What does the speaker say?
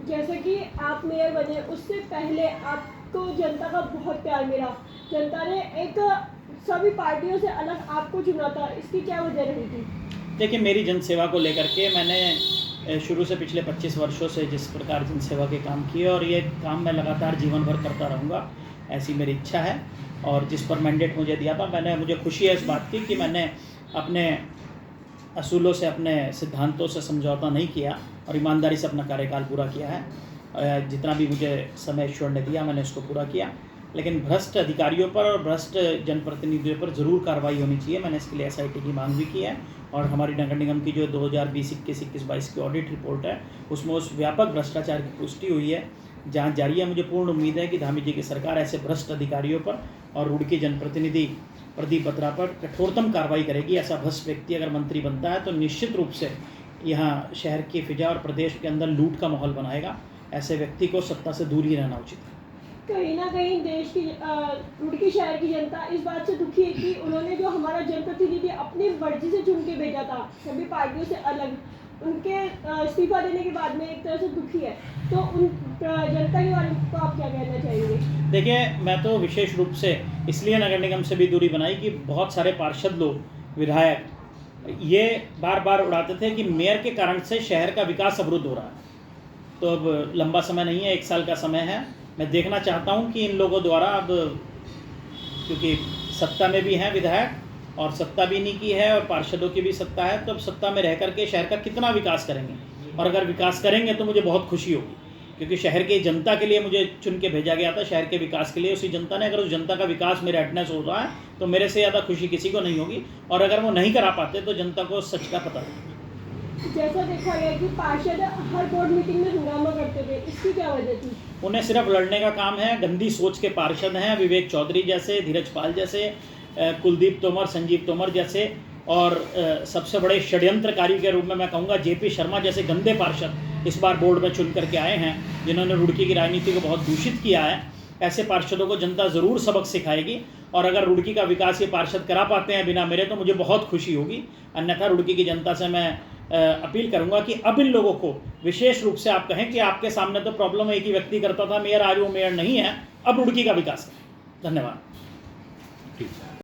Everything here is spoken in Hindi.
जैसे कि आप मेयर बने, उससे पहले आपको जनता का बहुत प्यार मिला। जनता ने एक सभी पार्टियों से अलग आपको चुना था, इसकी क्या वजह रही थी? देखिए, मेरी जनसेवा को लेकर के मैंने शुरू से पिछले 25 वर्षों से जिस प्रकार जनसेवा के काम किए और ये काम मैं लगातार जीवन भर करता रहूँगा, ऐसी मेरी इच्छा है। और जिस पर मैंडेट मुझे दिया था, मुझे खुशी है इस बात की कि मैंने अपने असूलों से, अपने सिद्धांतों से समझौता नहीं किया और ईमानदारी से अपना कार्यकाल पूरा किया है। जितना भी मुझे समय ईश्वर ने दिया, मैंने उसको पूरा किया। लेकिन भ्रष्ट अधिकारियों पर और भ्रष्ट जनप्रतिनिधियों पर ज़रूर कार्रवाई होनी चाहिए। मैंने इसके लिए SIT की मांग भी की है और हमारी नगर निगम की जो 2020, 21, 22 की ऑडिट रिपोर्ट है, उसमें उस व्यापक भ्रष्टाचार की पुष्टि हुई है। जांच जारी है। मुझे पूर्ण उम्मीद है कि धामी जी की सरकार ऐसे भ्रष्ट अधिकारियों पर और रुड़की जनप्रतिनिधि प्रदीप बत्रा पर कठोरतम कार्रवाई करेगी। ऐसा भ्रष्ट व्यक्ति अगर मंत्री बनता है तो निश्चित रूप से यहाँ शहर की फिजा और प्रदेश के अंदर लूट का माहौल बनाएगा। ऐसे व्यक्ति को सत्ता से दूर ही रहना उचित है। कहीं ना कहीं देश की रुड़की शहर की जनता इस बात से दुखी है कि उन्होंने जो हमारा जनप्रतिनिधि अपनी मर्जी से चुन के भेजा था, सभी पार्टियों से अलग, उनके इस्तीफा देने के बाद में एक तरह से दुखी है। तो उन जनता के बारे में आप क्या कहना चाहेंगे? देखिए, मैं तो विशेष रूप से इसलिए नगर निगम से भी दूरी बनाई कि बहुत सारे पार्षद लोग, विधायक ये बार बार उड़ाते थे कि मेयर के कारण से शहर का विकास अवरुद्ध हो रहा है। तो अब लंबा समय नहीं है, 1 साल का समय है। मैं देखना चाहता हूं कि इन लोगों द्वारा, अब क्योंकि सत्ता में भी हैं विधायक और सत्ता भी इन्हीं की है और पार्षदों की भी सत्ता है, तो अब सत्ता में रह करके शहर का कितना विकास करेंगे। और अगर विकास करेंगे तो मुझे बहुत खुशी होगी, क्योंकि शहर की जनता के लिए मुझे चुन के भेजा गया था, शहर के विकास के लिए। उसी जनता ने, अगर उस जनता का विकास मेरे अटेंडेंस हो रहा है तो मेरे से ज़्यादा खुशी किसी को नहीं होगी। और अगर वो नहीं करा पाते तो जनता को सच का पता नहीं। जैसा देखा गया कि पार्षद हर बोर्ड मीटिंग में हंगामा करते थे, इसकी क्या वजह थी? उन्हें सिर्फ लड़ने का काम है। गंदी सोच के पार्षद हैं, विवेक चौधरी जैसे, धीरज पाल जैसे, कुलदीप तोमर, संजीव तोमर जैसे, और सबसे बड़े षड्यंत्रकारी के रूप में मैं कहूँगा JP शर्मा जैसे गंदे पार्षद इस बार बोर्ड में चुन करके आए हैं, जिन्होंने रुड़की की राजनीति को बहुत दूषित किया है। ऐसे पार्षदों को जनता ज़रूर सबक सिखाएगी। और अगर रुड़की का विकास ये पार्षद करा पाते हैं बिना मेरे, तो मुझे बहुत खुशी होगी। अन्यथा रुड़की की जनता से मैं अपील करूंगा कि अब इन लोगों को विशेष रूप से आप कहें कि आपके सामने तो प्रॉब्लम एक ही व्यक्ति करता था मेयर, आज वो मेयर नहीं है, अब रुड़की का विकास करें। धन्यवाद।